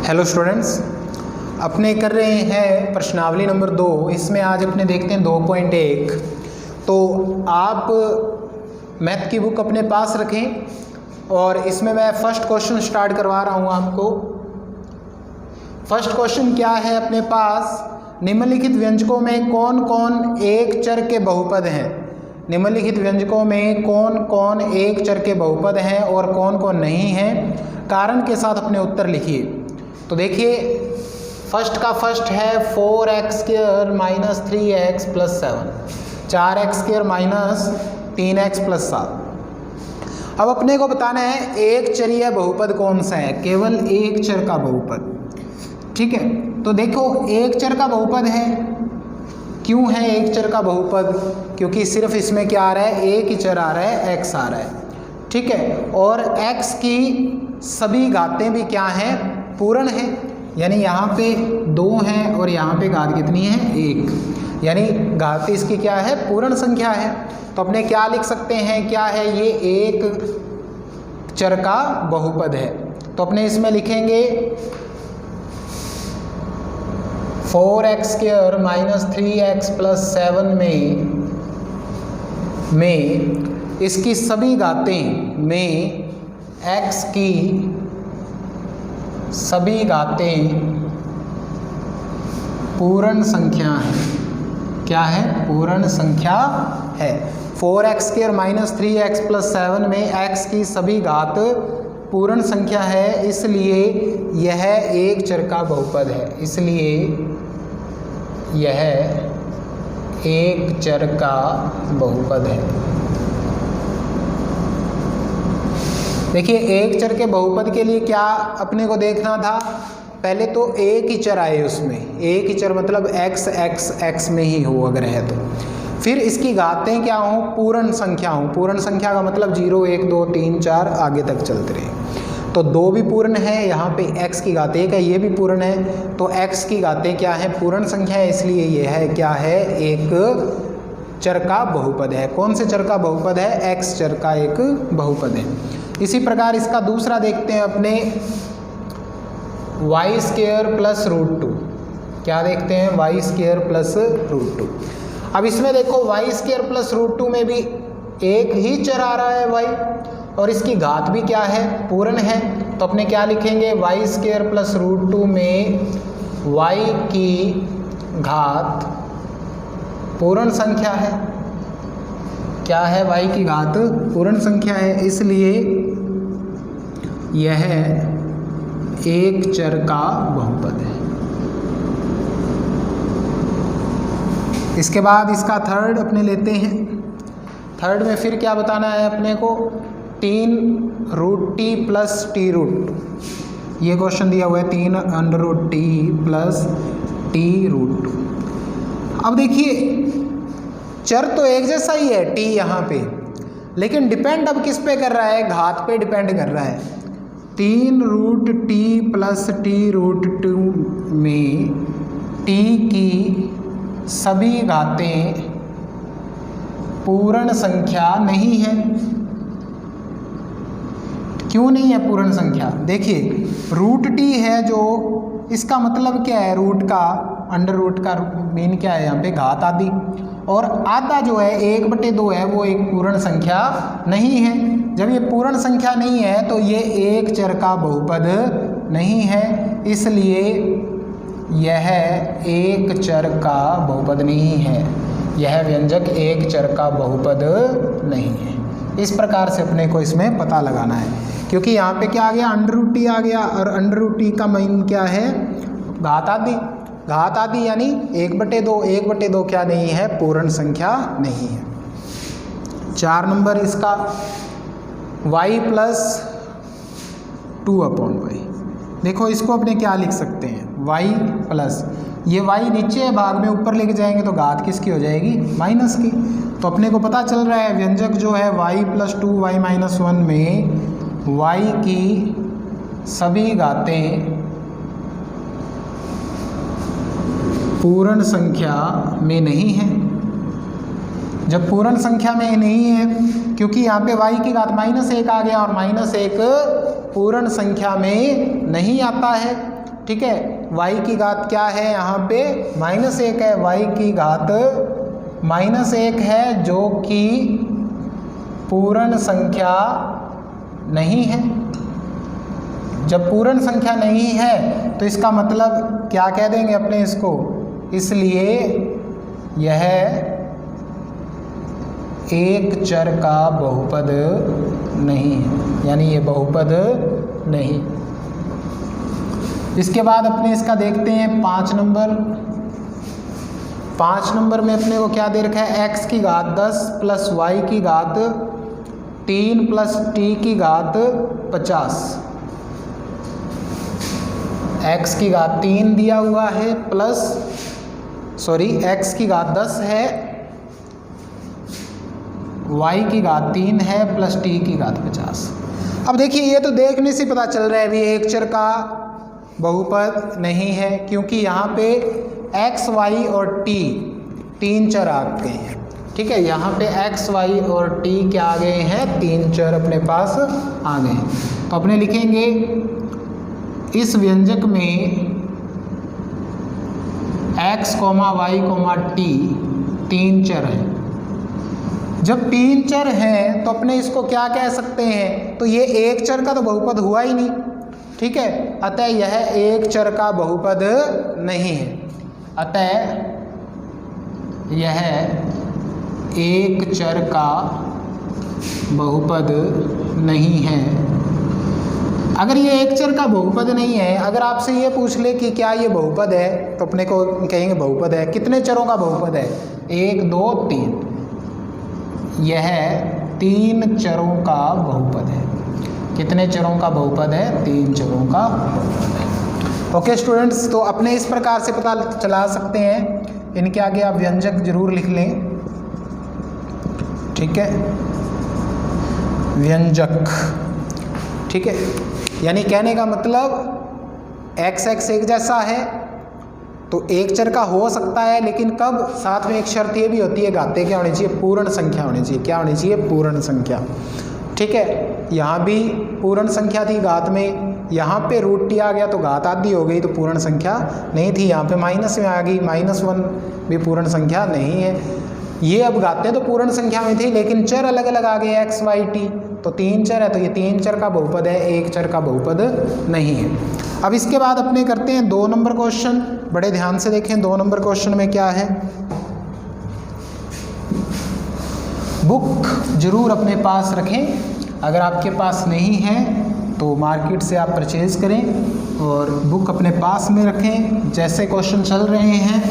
Hello students, अपने कर रहे हैं प्रश्नावली नंबर 2। इसमें आज अपने देखते हैं 2.1। तो आप मैथ की बुक अपने पास रखें और इसमें मैं फर्स्ट क्वेश्चन स्टार्ट करवा रहा हूँ आपको। फर्स्ट क्वेश्चन क्या है अपने पास, निम्नलिखित व्यंजकों में कौन कौन एक चर के बहुपद हैं। निम्नलिखित व्यंजकों में कौन कौन एक चर के बहुपद हैं और कौन कौन नहीं हैं, कारण के साथ अपने उत्तर लिखिए। तो देखिए फर्स्ट का फर्स्ट है 4x² minus 3x plus 7, 4x² minus 3x plus 7। अब अपने को बताना है एक चरीय बहुपद कौन सा है, केवल एक चर का बहुपद। ठीक है, तो देखो एक चर का बहुपद है। क्यों है एक चर का बहुपद? क्योंकि सिर्फ इसमें क्या आ रहा है, एक ही चर आ रहा है, x आ रहा है। ठीक है, और x की सभी घातें भी क्या हैं, पूर्ण है। यानी यहाँ पे 2 हैं और यहाँ पे घात कितनी है, 1। यानी घात इसकी क्या है, पूर्ण संख्या है। तो अपने क्या लिख सकते हैं, क्या है ये, एक चर का बहुपद है। तो अपने इसमें लिखेंगे 4x² माइनस 3x प्लस 7 में इसकी सभी घातें में x की सभी घातें पूर्ण संख्या है। क्या है, पूर्ण संख्या है। 4x² माइनस 3x प्लस 7 में x की सभी घात पूर्ण संख्या है, इसलिए यह एक चर का बहुपद है। इसलिए यह एक चर का बहुपद है। देखिए एक चर के बहुपद के लिए क्या अपने को देखना था, पहले तो एक ही चर आए, उसमें एक ही चर मतलब x x x में ही हो अगर है तो। फिर इसकी घातें क्या हों, पूर्ण संख्या हों। पूर्ण संख्या का मतलब 0 1 2 3 4 आगे तक चलते रहे। तो 2 भी पूर्ण है, यहाँ पे x की घात 1 है, ये भी पूर्ण है। तो x की घातें क्या है, पूर्ण संख्या है, इसलिए यह है क्या है, एक चर का बहुपद है। कौन से चर का बहुपद है, x चर का एक बहुपद है। इसी प्रकार इसका दूसरा देखते हैं अपने, y² प्लस √2। क्या देखते हैं, y² प्लस √2। अब इसमें देखो y² प्लस √2 में भी एक ही चर आ रहा है y, और इसकी घात भी क्या है, पूर्ण है। तो अपने क्या लिखेंगे, y² प्लस √2 में y की घात पूर्ण संख्या है। क्या है, y की घात पूर्ण संख्या है, इसलिए यह एक चर का बहुपद है। इसके बाद इसका थर्ड अपने लेते हैं। थर्ड में फिर क्या बताना है अपने को, 3√t प्लस t√2। ये क्वेश्चन दिया हुआ है 3√t प्लस t√2। अब देखिए चर तो एक जैसा ही है t यहाँ पे, लेकिन डिपेंड अब किस पे कर रहा है, घात पे डिपेंड कर रहा है। 3√t प्लस t√2 में t की सभी घातें पूर्ण संख्या नहीं है। क्यों नहीं है पूर्ण संख्या, देखिए √t है जो, इसका मतलब क्या है, रूट का अंडर रूट का मीन क्या है, यहाँ पे घात आदि। और आधा जो है 1/2 है, वो एक पूर्ण संख्या नहीं है। जब ये पूर्ण संख्या नहीं है तो ये एक चर का बहुपद नहीं है, इसलिए यह एक चर का बहुपद नहीं है। यह व्यंजक एक चर का बहुपद नहीं है। इस प्रकार से अपने को इसमें पता लगाना है, क्योंकि यहाँ पे क्या आ गया, √t आ गया, और √t का मीन क्या है, घात आदि। घात आदि यानी 1/2, 1/2 क्या नहीं है, पूर्ण संख्या नहीं है। 4 नंबर इसका y प्लस 2/y। देखो इसको अपने क्या लिख सकते हैं, y प्लस, ये y नीचे भाग में ऊपर लेके जाएंगे तो घात किसकी हो जाएगी, माइनस की। तो अपने को पता चल रहा है व्यंजक जो है y प्लस 2y माइनस 1 में y की सभी घातें पूर्ण संख्या में नहीं है। जब पूर्ण संख्या में नहीं है, क्योंकि यहाँ पे y की घात -1 आ गया और -1 पूर्ण संख्या में नहीं आता है, ठीक है, y की घात क्या है यहाँ पे -1 है, y की घात -1 है जो कि पूर्ण संख्या नहीं है। जब पूर्ण संख्या नहीं है तो इसका मतलब क्या कह देंगे अपने इसको, इसलिए यह एक चर का बहुपद नहीं है, यानी ये बहुपद नहीं। इसके बाद अपने इसका देखते हैं 5 नंबर। 5 नंबर में अपने को क्या दे रखा है, x की घात 10 प्लस y की घात 3 प्लस t की घात 50। x की घात 3 दिया हुआ है प्लस x की घात 10 है, y की घात 3 है प्लस t की घात 50। अब देखिए ये तो देखने से पता चल रहा है अभी एक चर का बहुपद नहीं है, क्योंकि यहाँ पे x, y और t 3 चर आ गए हैं। ठीक है, यहाँ पे x, y और t क्या आ गए हैं, 3 चर अपने पास आ गए हैं। तो अपने लिखेंगे इस व्यंजक में x, y, t 3 चर हैं। जब 3 चर हैं तो अपने इसको क्या कह सकते हैं, तो ये एक चर का तो बहुपद हुआ ही नहीं। ठीक है, अतः यह एक चर का बहुपद नहीं है, अतः यह एक चर का बहुपद नहीं है। अगर ये एक चर का बहुपद नहीं है, अगर आपसे ये पूछ ले कि क्या ये बहुपद है, तो अपने को कहेंगे बहुपद है। कितने चरों का बहुपद है, 1, 2, 3। यह 3 चरों का बहुपद है। कितने चरों का बहुपद है, 3 चरों का बहुपद है। ओके स्टूडेंट्स, तो अपने इस प्रकार से पता चला सकते हैं। इनके आगे आप व्यंजक जरूर लिख लें। ठीक है, व्यंजक। ठीक है, यानी कहने का मतलब x एक जैसा है तो एक चर का हो सकता है, लेकिन कब, साथ में एक शर्त ये भी होती है, घाते क्या होनी चाहिए, पूर्ण संख्या होनी चाहिए। क्या होनी चाहिए, पूर्ण संख्या। ठीक है, यहाँ भी पूर्ण संख्या थी घात में, यहाँ पे √t आ गया तो घात आधी हो गई तो पूर्ण संख्या नहीं थी। यहाँ पे माइनस में आ गई, -1 भी पूर्ण संख्या नहीं है। ये अब घाते तो पूर्ण संख्या में थी, लेकिन चर अलग अलग आ गए x, y, t, तो 3 चर है तो ये 3 चर का बहुपद है, एक चर का बहुपद नहीं है। अब इसके बाद अपने करते हैं 2 नंबर क्वेश्चन। बड़े ध्यान से देखें 2 नंबर क्वेश्चन में क्या है। बुक जरूर अपने पास रखें, अगर आपके पास नहीं है तो मार्केट से आप परचेज करें और बुक अपने पास में रखें। जैसे क्वेश्चन चल रहे हैं,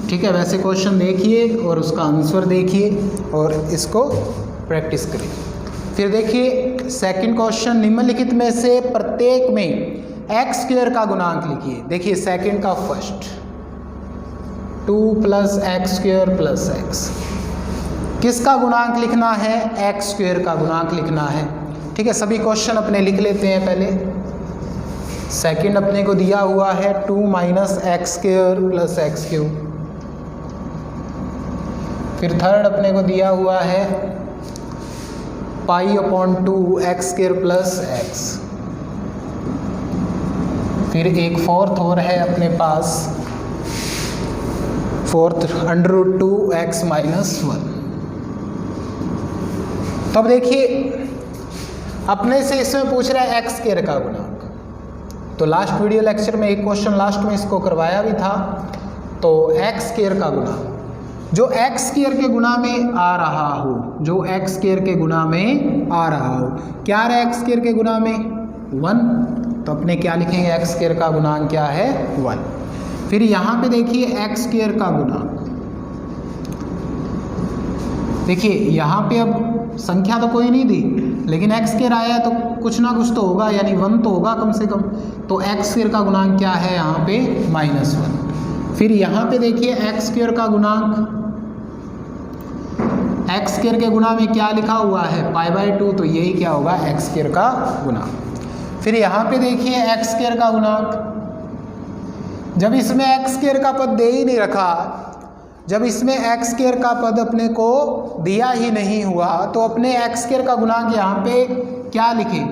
ठीक है, वैसे क्वेश्चन देखिए और उसका आंसर देखिए और इसको प्रैक्टिस करें। फिर देखिए सेकंड क्वेश्चन, निम्नलिखित में से प्रत्येक में x² का गुणांक लिखिए। देखिए सेकंड का फर्स्ट 2 + x² + x, किसका गुणांक लिखना है, x² का गुणांक लिखना है। ठीक है, सभी क्वेश्चन अपने लिख लेते हैं पहले। सेकंड अपने को दिया हुआ है 2 - x² + x³। फिर थर्ड अपने को दिया हुआ है π/2 x² + x। फिर एक फोर्थ और है अपने पास, फोर्थ √2 x - 1। तो अब देखिए अपने से इसमें पूछ रहा है x² का गुणांक। तो लास्ट वीडियो लेक्चर में एक क्वेश्चन लास्ट में इसको करवाया भी था। तो x² का गुणांक जो x² के गुणा में आ रहा हो, जो x² के गुणा में आ रहा हो, क्या है x² के गुणा में 1, तो अपने क्या लिखेंगे, x² का गुणांक क्या है 1। फिर यहाँ पे देखिए x² का गुणांक, देखिए यहाँ पे अब संख्या तो कोई नहीं दी, लेकिन x² आया है तो कुछ ना कुछ तो होगा, यानी 1 तो होगा कम से कम। तो x² का गुणांक क्या है यहाँ पे -1। फिर यहाँ पे देखिए x² का गुणांक, x² के गुणा में क्या लिखा हुआ है π/2, तो यही क्या होगा x² का गुणांक। फिर यहाँ पे देखिए x² का गुणांक, जब इसमें x² का पद दे ही नहीं रखा, जब इसमें x² का पद अपने को दिया ही नहीं हुआ, तो अपने x² का गुणांक यहाँ पे क्या लिखे,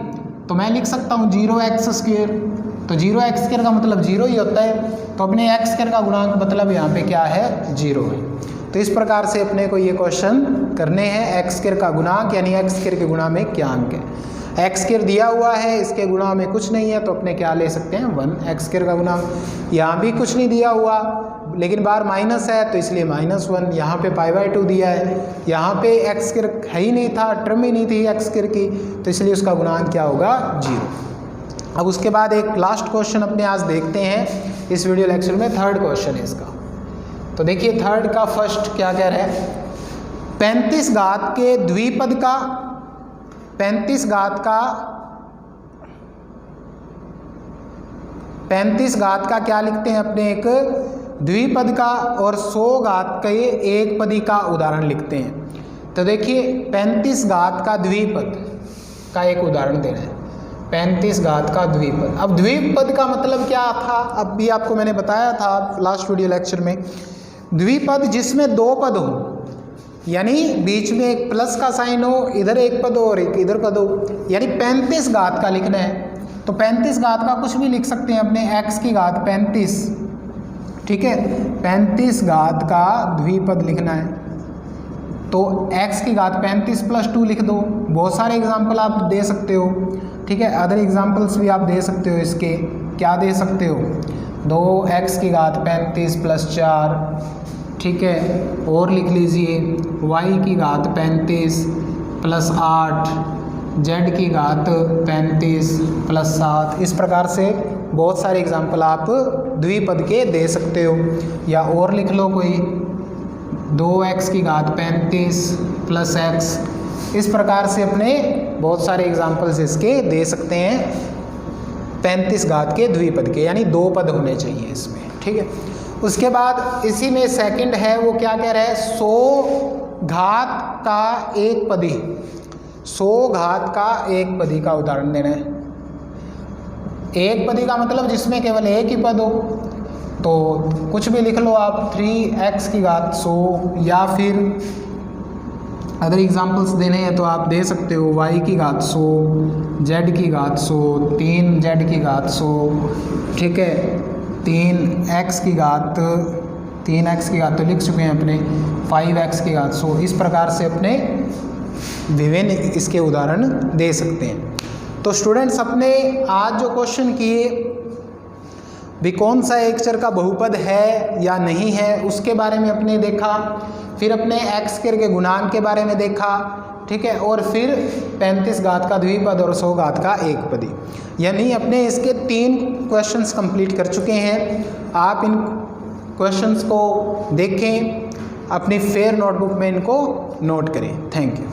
तो मैं लिख सकता हूँ 0x²। तो 0x² का मतलब 0 ही होता है, तो अपने x² का गुणांक मतलब यहाँ पे क्या है 0 है। तो इस प्रकार से अपने को ये क्वेश्चन करने हैं, x² का गुणांक यानी x² के गुणा में क्या अंक है। x² दिया हुआ है, इसके गुणा में कुछ नहीं है, तो अपने क्या ले सकते हैं 1 x² का गुणांक। यहाँ भी कुछ नहीं दिया हुआ लेकिन बार माइनस है तो इसलिए -1। यहाँ पे π/2 दिया है, यहाँ पे x² है ही नहीं था, टर्म ही नहीं थी x² की, तो इसलिए उसका गुणांक क्या होगा 0। अब उसके बाद एक लास्ट क्वेश्चन अपने आज देखते हैं इस वीडियो लेक्चर में, थर्ड क्वेश्चन है इसका। तो देखिए थर्ड का फर्स्ट क्या कह रहा है, 35 घात के द्विपद का 35 घात का क्या लिखते हैं अपने एक द्विपद का और 100 घात के एक पदी का उदाहरण लिखते हैं। तो देखिए 35 घात का द्विपद का एक उदाहरण दे रहे हैं, 35 घात का द्विपद। अब द्विपद का मतलब क्या था, अब भी आपको मैंने बताया था लास्ट वीडियो लेक्चर में, द्विपद जिसमें दो पद हो, यानी बीच में एक प्लस का साइन हो, इधर एक पद हो और एक इधर पद हो, यानी 35 घात का लिखना है। तो 35 घात का कुछ भी लिख सकते हैं अपने, x की घात 35, ठीक है, 35 घात का द्विपद लिखना है तो x की घात 35 + 2 लिख दो। बहुत सारे एग्जाम्पल आप दे सकते हो, ठीक है, अदर एग्जाम्पल्स भी आप दे सकते हो। इसके क्या दे सकते हो, 2x की घात 35 + 4, ठीक है, और लिख लीजिए y की घात 35 + 8, z की घात 35 + 7। इस प्रकार से बहुत सारे एग्जाम्पल आप द्विपद के दे सकते हो। या और लिख लो कोई 2x की घात 35 + x। इस प्रकार से अपने बहुत सारे एग्जाम्पल्स इसके दे सकते हैं 35 घात के द्विपद के, यानी दो पद होने चाहिए इसमें, ठीक है। उसके बाद इसी में सेकंड है, वो क्या कह रहा है, 100 घात का एक पदी, 100 घात का एक पदी का उदाहरण देना है। एक पदी का मतलब जिसमें केवल एक ही पद हो, तो कुछ भी लिख लो आप, 3x की घात 100, या फिर अदर एग्जाम्पल्स देने हैं तो आप दे सकते हो y की घात 100, z की घात 100, 3z की घात 100, ठीक है, 3x की घात तो लिख चुके हैं अपने, 5x की घात 100। इस प्रकार से अपने विभिन्न इसके उदाहरण दे सकते हैं। तो स्टूडेंट्स अपने आज जो क्वेश्चन किए भी कौन सा एक चर का बहुपद है या नहीं है उसके बारे में अपने देखा, फिर अपने x² के गुणांक के बारे में देखा, ठीक है, और फिर 35 घात का द्विपद और 100 घात का एक पदी, यानी अपने इसके 3 क्वेश्चंस कंप्लीट कर चुके हैं। आप इन क्वेश्चंस को देखें, अपनी फेयर नोटबुक में इनको नोट करें। Thank you.